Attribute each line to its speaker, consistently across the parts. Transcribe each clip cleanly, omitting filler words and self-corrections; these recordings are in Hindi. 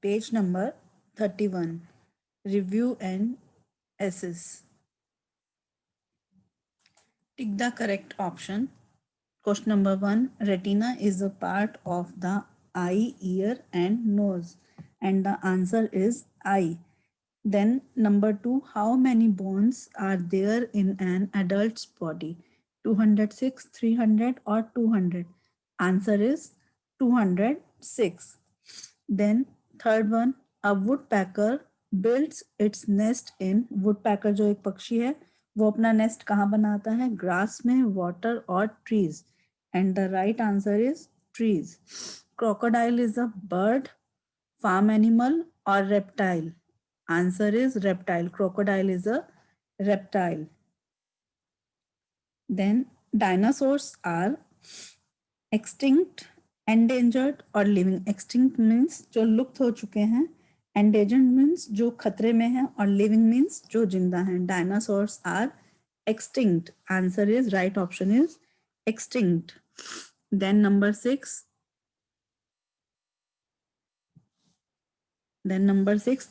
Speaker 1: Page number 31. Review and assess. Tick the correct option. Question number 1. Retina is a part of the eye, ear and nose. And the answer is eye. Then number 2. How many bones are there in an adult's body? 206, 300 or 200? Answer is 206. Then third one, a woodpecker builds its nest in. woodpecker जो एक पक्षी है वो अपना नेस्ट कहाँ बनाता है? ग्रास में, वाटर और trees. And the right answer is trees. crocodile is a bird, farm animal or reptile? Answer is reptile. Crocodile is a reptile. Then dinosaurs are extinct, endangered और living. extinct means जो लुप्त हो चुके हैं, endangered means जो खतरे में है और living means जो जिंदा हैं. dinosaurs are extinct. Answer is right option is extinct. Then number 6.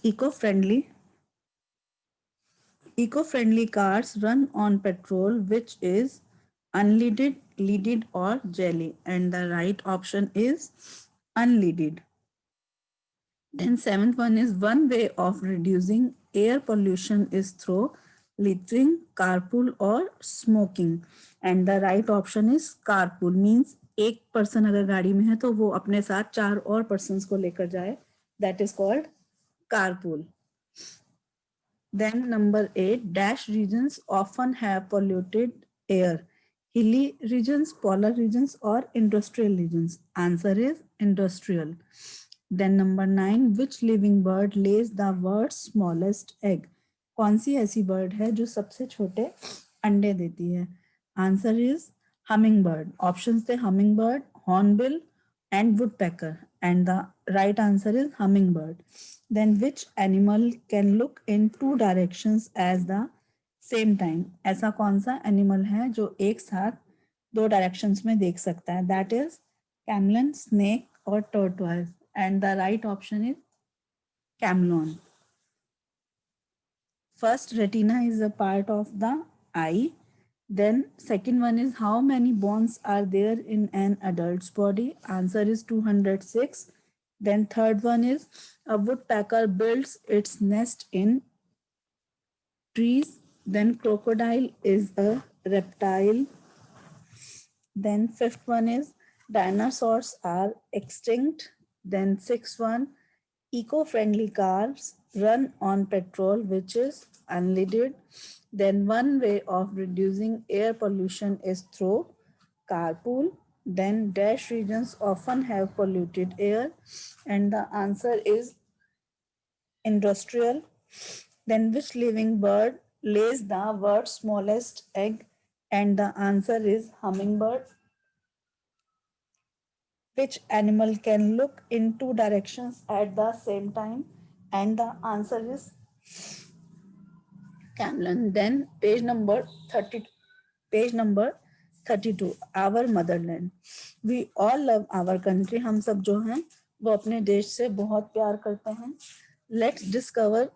Speaker 1: Eco-friendly. Eco-friendly cars run on petrol, which is unleaded, leaded or jelly, and the right option is unleaded. Then seventh one is one way of reducing air pollution is through littering, carpool or smoking, and the right option is carpool. means एक पर्सन अगर गाड़ी में है तो वो अपने साथ 4 और पर्सन्स को लेकर जाए. That is called carpool. Then number 8, dash regions often have polluted air. Hilly regions, polar regions or industrial regions? Answer is industrial. Then number 9, which living bird lays the world's smallest egg? कौन सी ऐसी बर्ड है जो सबसे छोटे अंडे देती है? Answer is hummingbird. Option थे hummingbird, hornbill and woodpecker, and the right answer is hummingbird. Then which animal can look in 2 directions at the same time? ऐसा कौन सा एनिमल है जो एक साथ 2 डायरेक्शंस में देख सकता है? That is cameleon, snake or tortoise, and the right option is cameleon. First, retina is a part of the eye. Then second one is how many bones are there in an adult's body? Answer is 206. Then third one is a woodpecker builds its nest in trees. Then crocodile is a reptile. Then fifth one is dinosaurs are extinct. Then sixth one, eco-friendly cars run on petrol, which is unleaded. Then one way of reducing air pollution is through carpool. Then dash regions often have polluted air, and the answer is industrial. Then which living bird lays the world's smallest egg? And the answer is hummingbird. Which animal can look in 2 directions at the same time? And the answer is cameleon. Then page number 32, our motherland. We all love our country. हम सब जो हैं वो अपने देश से बहुत प्यार करते हैं. Let's discover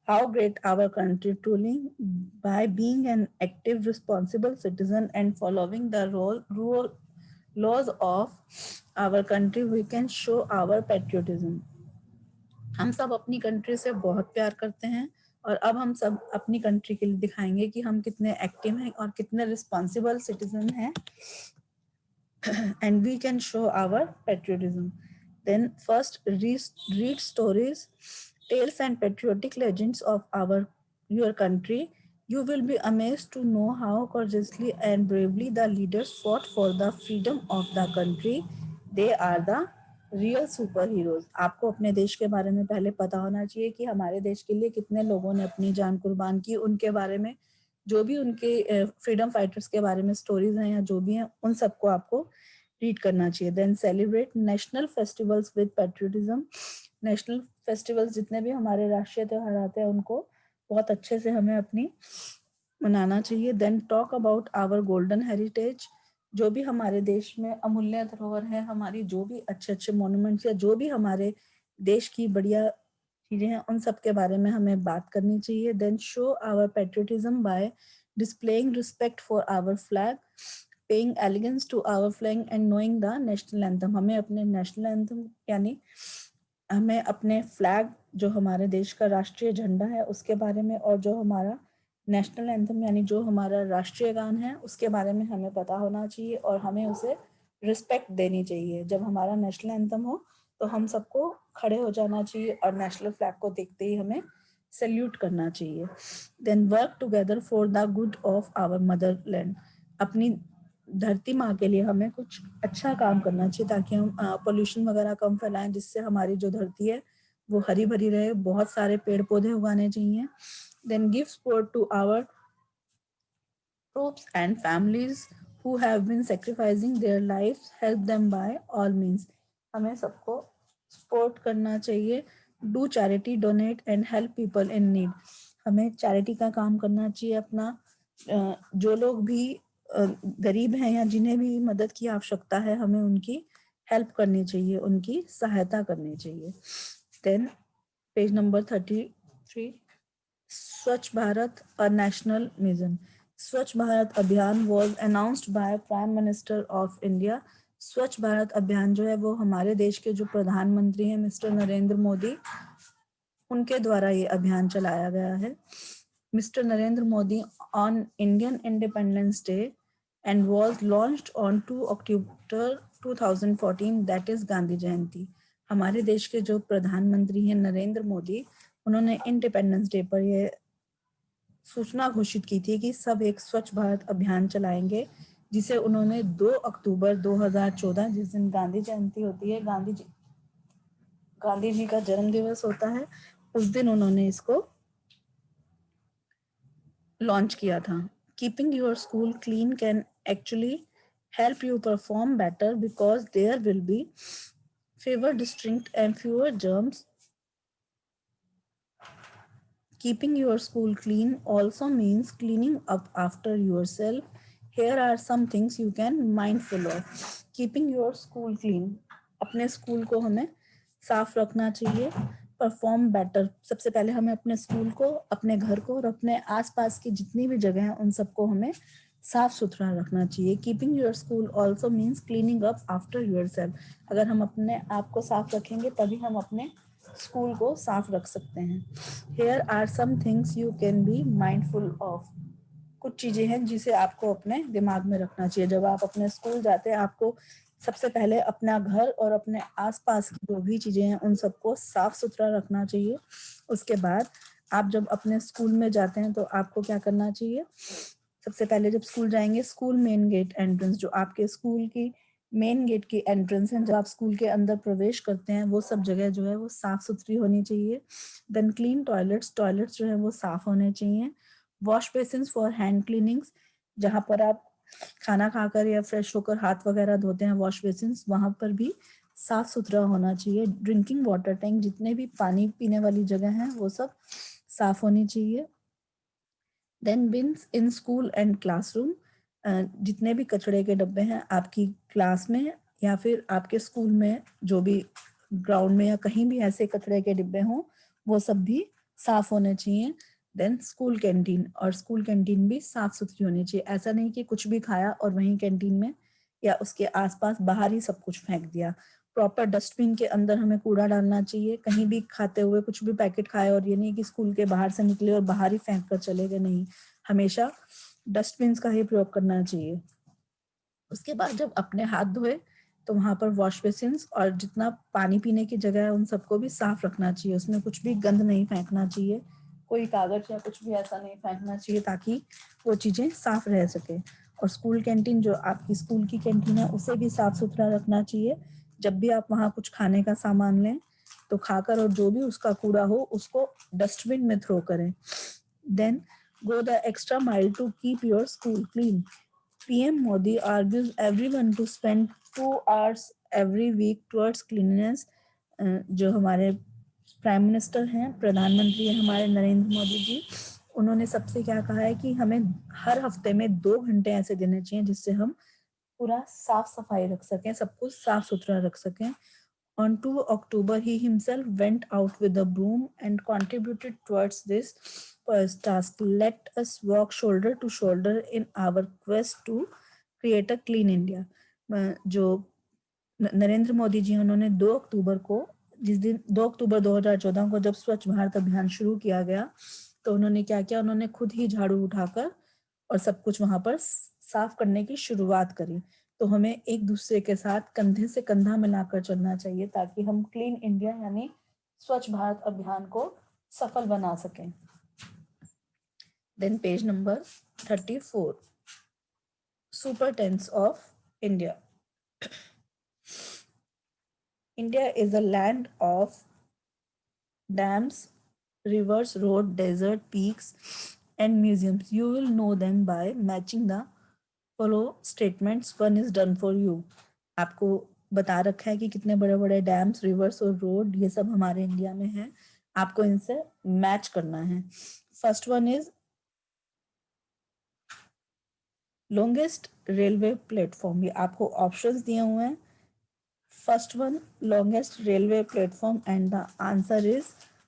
Speaker 1: how great our country truly by being an active, responsible citizen and following the rule laws of our country. We can show our patriotism. हम सब अपनी कंट्री से बहुत प्यार करते हैं और अब हम सब अपनी कंट्री के लिए दिखाएंगे कि हम कितने एक्टिव हैं और कितने रिस्पॉन्सिबल सिटीजन हैं. And we can show our patriotism. Then first read stories, tales and patriotic legends of your country. You will be amazed to know how courageously and bravely the leaders fought for the freedom of the country. They are the real super heroes. आपको अपने देश के बारे में पहले पता होना चाहिए कि हमारे देश के लिए कितने लोगों ने अपनी जान कुर्बान की. उनके बारे में जो भी उनके फ्रीडम फाइटर्स के बारे में स्टोरीज हैं या जो भी हैं उन सबको आपको रीड करना चाहिए. Then celebrate national festivals with patriotism. National festivals जितने भी हमारे राष्ट्रीय त्योहार आते हैं उनको बहुत अच्छे से हमें अपनी मनाना चाहिए. Then talk about our golden heritage. जो भी हमारे देश में अमूल्य धरोहर है, हमारी जो भी अच्छे अच्छे मॉन्यूमेंट्स या जो भी हमारे देश की बढ़िया चीजें हैं उन सब के बारे में हमें बात करनी चाहिए. Then show our patriotism by displaying respect for our flag, paying elegance to our flag and knowing the national anthem. हमें अपने national anthem यानी हमें अपने फ्लैग जो हमारे देश का राष्ट्रीय झंडा है उसके बारे में और जो हमारा नेशनल एंथम यानी जो हमारा राष्ट्रीय गान है उसके बारे में हमें पता होना चाहिए और हमें उसे रिस्पेक्ट देनी चाहिए. जब हमारा नेशनल एंथम हो तो हम सबको खड़े हो जाना चाहिए और नेशनल फ्लैग को देखते ही हमें सैल्यूट करना चाहिए. Then work together for the good of our motherland. अपनी धरती माँ के लिए हमें कुछ अच्छा काम करना चाहिए ताकि हम पोल्यूशन वगैरह कम फैलाएं, जिससे हमारी जो धरती है वो हरी भरी रहे. बहुत सारे पेड़ पौधे उगाने चाहिए. Then give support to our troops and families who have been sacrificing their lives. Help them by all means. हमें सबको सपोर्ट करना चाहिए. Do charity, donate and help people in need. हमें चैरिटी का काम करना चाहिए अपना. जो लोग भी गरीब हैं या जिन्हें भी मदद की आवश्यकता है हमें उनकी हेल्प करनी चाहिए, उनकी सहायता करनी चाहिए. देन पेज नंबर 33, स्वच्छ भारत अ नेशनल मिशन. स्वच्छ भारत अभियान was announced by prime minister of India. स्वच्छ भारत अभियान जो है वो हमारे देश के जो प्रधानमंत्री हैं मिस्टर नरेंद्र मोदी, उनके द्वारा ये अभियान चलाया गया है. Mister Narendra Modi on Indian Independence Day and was launched on 2 October 2014, that is Gandhi Jayanti. हमारे देश के जो प्रधानमंत्री हैं नरेंद्र मोदी, उन्होंने इंडिपेंडेंस डे पर ये सूचना घोषित की थी कि सब एक स्वच्छ भारत अभियान चलाएंगे, जिसे उन्होंने 2 अक्टूबर 2014 जिस दिन गांधी जयंती होती है, गांधी जी का जन्म दिवस होता है, उस दिन उन्होंने इसको लॉन्च किया था. Keeping your school clean can actually help you perform better because there will be fewer distinct and fewer germs. Keeping your school clean also means cleaning up after yourself. Here are some things you can mindful of. Keeping your school clean. अपने स्कूल को हमें साफ रखना चाहिए. Perform better. सबसे पहले हमें अपने स्कूल को, अपने घर को और अपने आसपास की जितनी भी जगह हैं उन सबको हमें साफ सुथरा रखना चाहिए. Keeping your school also means cleaning up after your self. अगर हम अपने आप को साफ रखेंगे तभी हम अपने स्कूल को साफ रख सकते हैं. Here are some things you can be mindful of. कुछ चीजें हैं जिसे आपको अपने दिमाग में रखना चाहिए. जब आप अपने स्कूल जाते हैं आपको सबसे पहले अपना घर और अपने आसपास की जो भी चीजें हैं उन सबको साफ सुथरा रखना चाहिए. उसके बाद आप जब अपने स्कूल में जाते हैं तो आपको क्या करना चाहिए. सबसे पहले जब स्कूल जाएंगे, स्कूल मेन गेट एंट्रेंस, जो आपके स्कूल की मेन गेट की एंट्रेंस है, जब आप स्कूल के अंदर प्रवेश करते हैं वो सब जगह जो है वो साफ सुथरी होनी चाहिए. Then clean toilets. टॉयलेट्स जो है वो साफ होने चाहिए. Wash basins for hand cleanings. जहाँ पर आप खाना खाकर या फ्रेश होकर हाथ वगैरह धोते हैं, वॉश बेसिन्स, वहां पर भी साफ सुथरा होना चाहिए. Drinking water tank. जितने भी पानी पीने वाली जगह हैं वो सब साफ होनी चाहिए. Then bins in school and classroom. जितने भी कचड़े के डब्बे हैं आपकी क्लास में या फिर आपके स्कूल में, जो भी ग्राउंड में या कहीं भी ऐसे कचड़े के डिब्बे हों वो सब भी साफ होने चाहिए. Then school canteen. और स्कूल कैंटीन भी साफ सुथरी होनी चाहिए. ऐसा नहीं कि कुछ भी खाया और वहीं कैंटीन में या उसके आसपास बाहर ही सब कुछ फेंक दिया. प्रॉपर डस्टबिन के अंदर हमें कूड़ा डालना चाहिए. कहीं भी खाते हुए कुछ भी पैकेट खाए और ये नहीं कि स्कूल के बाहर से निकले और बाहर ही फेंक कर चले गए, नहीं, हमेशा डस्टबिन का ही प्रयोग करना चाहिए. उसके बाद जब अपने हाथ धोए तो वहां पर वॉश बेसिन्स और जितना पानी पीने की जगह है उन सबको भी साफ रखना चाहिए. उसमें कुछ भी गंद नहीं फेंकना चाहिए, कोई कागज या कुछ भी ऐसा नहीं फेंकना चाहिए ताकि वो चीजें साफ रह सके. और स्कूल कैंटीन, जो आपकी स्कूल की कैंटीन है, उसे भी साफ सुथरा रखना चाहिए. जब भी आप वहाँ कुछ खाने का सामान लें तो खाकर और जो भी उसका कूड़ा हो उसको डस्टबिन में थ्रो करें. Then go the extra mile to keep your school clean. PM Modi argues everyone to spend 2 hours every week towards cleanliness. जो हमारे प्राइम मिनिस्टर हैं, प्रधानमंत्री हैं हमारे नरेंद्र मोदी जी, उन्होंने सबसे क्या कहा है कि हमें हर हफ्ते में 2 घंटे ऐसे देने चाहिए जिससे हम पूरा साफ सफाई रख सकें, सब कुछ साफ सुथरा रख सकें. On 2 October, he himself went out with a broom and contributed towards this first task. Let us walk shoulder to shoulder in our quest to create a clean India. जो नरेंद्र मोदी जी उन्होंने 2 अक्टूबर को, जिस दिन 2 अक्टूबर 2014 को जब स्वच्छ भारत अभियान शुरू किया गया, तो उन्होंने क्या किया, उन्होंने खुद ही झाड़ू उठाकर और सब कुछ वहां पर साफ करने की शुरुआत करी। तो हमें एक दूसरे के साथ कंधे से कंधा मिलाकर चलना चाहिए ताकि हम क्लीन इंडिया यानी स्वच्छ भारत अभियान को सफल बना सकें। Then page number 34, super tense of India. India is a land of dams, rivers, road, desert, peaks, and museums. You will know them by matching the follow statements. One is done for you. आपको बता रखा है कि कितने बड़े बड़े डैम्स, रिवर्स और रोड ये सब हमारे इंडिया में है। आपको इनसे मैच करना है। First one is longest railway platform. ये आपको ऑप्शंस दिए हुए हैं। First one longest railway platform and the answer is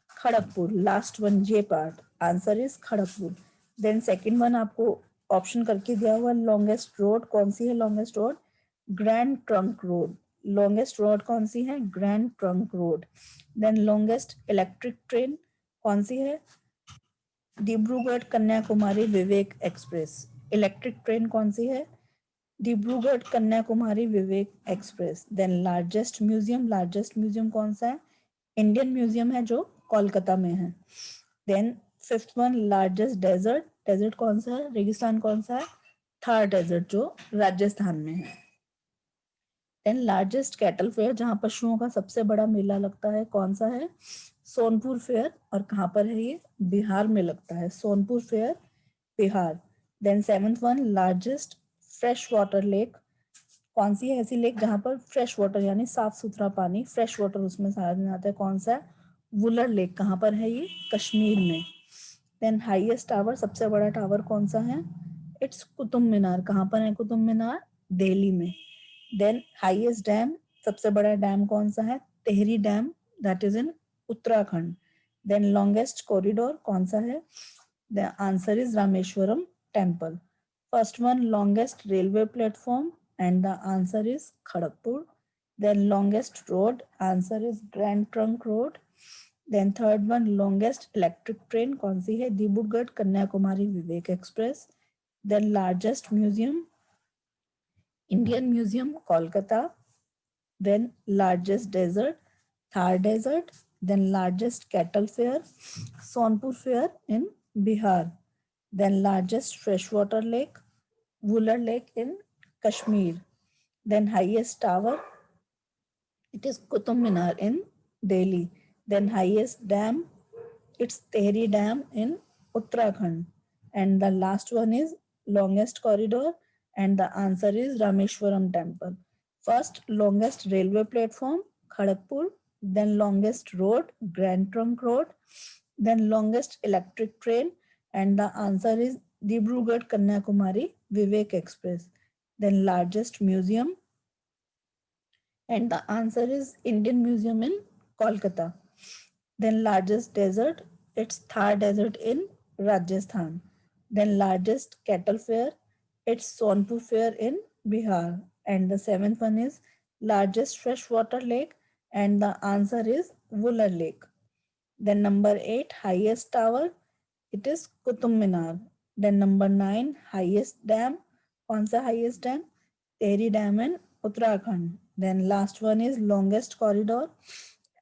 Speaker 1: Kharagpur. Last one ये पार्ट, answer is Kharagpur. Then second one आपको ऑप्शन करके दिया हुआ, लॉन्गेस्ट रोड कौन सी है? Longest road Grand Trunk Road. Longest road कौन सी है? Grand Trunk Road. Then longest electric train कौन सी है? Dibrugarh Kanyakumari Vivek express. Electric train कौन सी है? Dibrugarh Kanyakumari Vivek express. Then largest museum कौन सा है? इंडियन म्यूजियम है जो कोलकाता में है। Then fifth one largest desert कौन सा है? रेगिस्तान कौन सा है? थार डेजर्ट जो राजस्थान में है। देन लार्जेस्ट कैटल फेयर, जहां पशुओं का सबसे बड़ा मेला लगता है, कौन सा है? सोनपुर फेयर। और कहां पर है ये? बिहार में लगता है। Sonpur fair Bihar. Then seventh one largest fresh water lake, कौन सी है ऐसी लेक जहां पर फ्रेश वाटर यानी साफ सुथरा पानी, फ्रेश वाटर उसमें सारा दिन आता है, कौन सा है? वुलर लेक। कहां पर है ये? कश्मीर में। देन हाईएस्ट टावर, सबसे बड़ा टावर कौन सा है? इट्स कुतुब मीनार। कहां पर है कुतुब मीनार? दिल्ली में। देन हाईएस्ट डैम, सबसे बड़ा डैम कौन सा है? Tehri dam, that is in Uttarakhand. Then longest corridor कौन सा है? The answer is Rameswaram temple. First one longest railway platform and the answer is Kharagpur. Then longest road, answer is Grand Trunk Road. Then third one longest electric train कौन सी है? Dibrugarh Kanyakumari Vivek express. Then largest museum, Indian Museum Kolkata. Then largest desert, Thar Desert. Then largest cattle fair, Sonpur Fair in Bihar. Then largest freshwater lake, Wular Lake in Kashmir. Then highest tower, it is Qutub Minar in Delhi. Then highest dam, it's Tehri Dam in Uttarakhand. And the last one is longest corridor and the answer is Rameshwaram temple. First longest railway platform, Kharagpur. Then longest road, Grand Trunk Road. Then longest electric train and the answer is Dibrugarh Kanyakumari Vivek Express. Then largest museum and the answer is Indian Museum in Kolkata. Then largest desert, it's Thar Desert in Rajasthan. Then largest cattle fair, it's Sonpur Fair in Bihar. And the seventh one is largest freshwater lake and the answer is Wular Lake. Then number 8, highest tower, it is Qutub Minar. Then number 9, highest dam, कौन सा highest dam? Tehri Dam in Uttarakhand. Then last one is longest corridor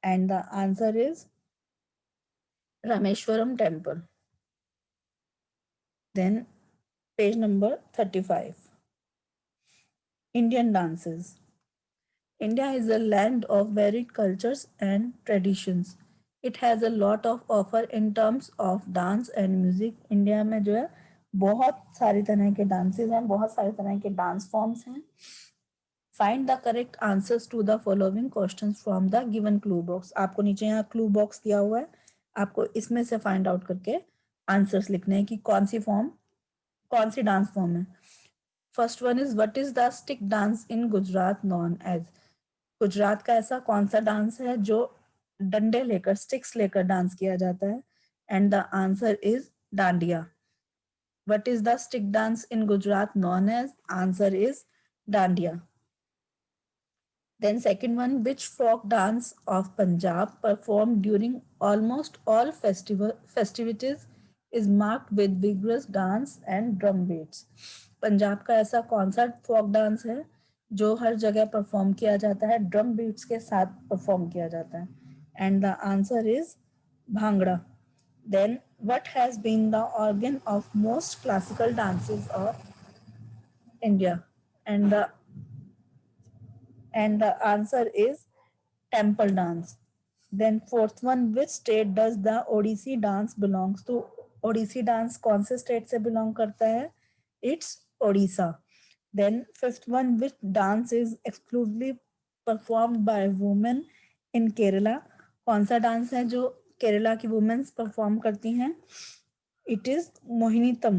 Speaker 1: and the answer is Rameshwaram temple. Then page number 35. Indian dances. India is a land of varied cultures and traditions. It has a lot of offer in terms of dance and music. India में जो है बहुत सारी तरह के डांसेस हैं, बहुत सारी तरह के डांस फॉर्म्स हैं। Find the correct answers to the following questions from the given clue box. आपको नीचे यहाँ क्लू बॉक्स दिया हुआ है, आपको इसमें से फाइंड आउट करके आंसर्स लिखने हैं कि कौन सी डांस फॉर्म है। First one is what is the stick dance in Gujarat known as? Gujarat का ऐसा कौन सा डांस है जो डंडे लेकर, स्टिक्स लेकर डांस किया जाता है? And the answer is dandiya. What is the stick dance in Gujarat known as? Answer is Dandiya. Then second one, which folk dance of Punjab performed during almost all festivities is marked with vigorous dance and drum beats. Punjab का ऐसा कौन सा फोक डांस है जो हर जगह परफॉर्म किया जाता है, ड्रम बीट्स के साथ परफॉर्म किया जाता है? And the answer is bhangra. Then, what has been the organ of most classical dances of India? And the answer is temple dance. Then fourth one, which state does the Odissi dance belongs to? Odissi dance कौन से state से belong करता है? It's Odisha. Then fifth one, which dance is exclusively performed by women in Kerala? कौन सा dance है जो केरला की women perform करती हैं? It is Mohinittam.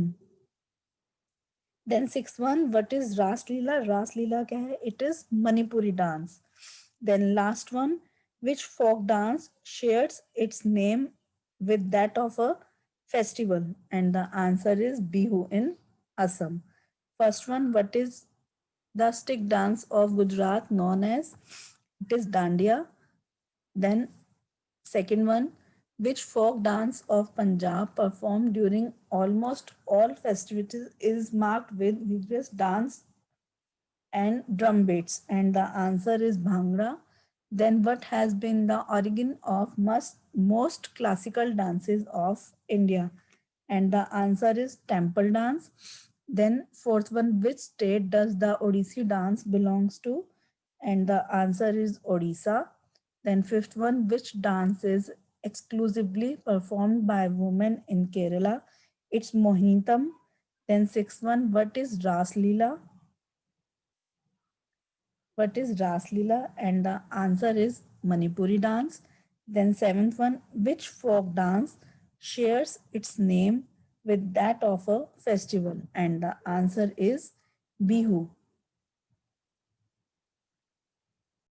Speaker 1: Then sixth one, what is Ras Leela? Ras Leela क्या है? It is Manipuri dance. Then last one, which folk dance shares its name with that of a festival? And the answer is Bihu in Assam. First one, what is the stick dance of Gujarat known as? It is Dandiya. Then second one, which folk dance of Punjab performed during almost all festivities is marked with vigorous dance and drum beats? And the answer is Bhangra. Then what has been the origin of most classical dances of India? And the answer is temple dance. Then fourth one, which state does the Odissi dance belongs to? And the answer is Odisha. Then fifth one, which dance is exclusively performed by women in Kerala? It's Mohinittam. Then sixth one, what is Ras Leela? What is Ras Leela? And the answer is Manipuri dance. Then seventh one, which folk dance shares its name with that of a festival? And the answer is Bihu.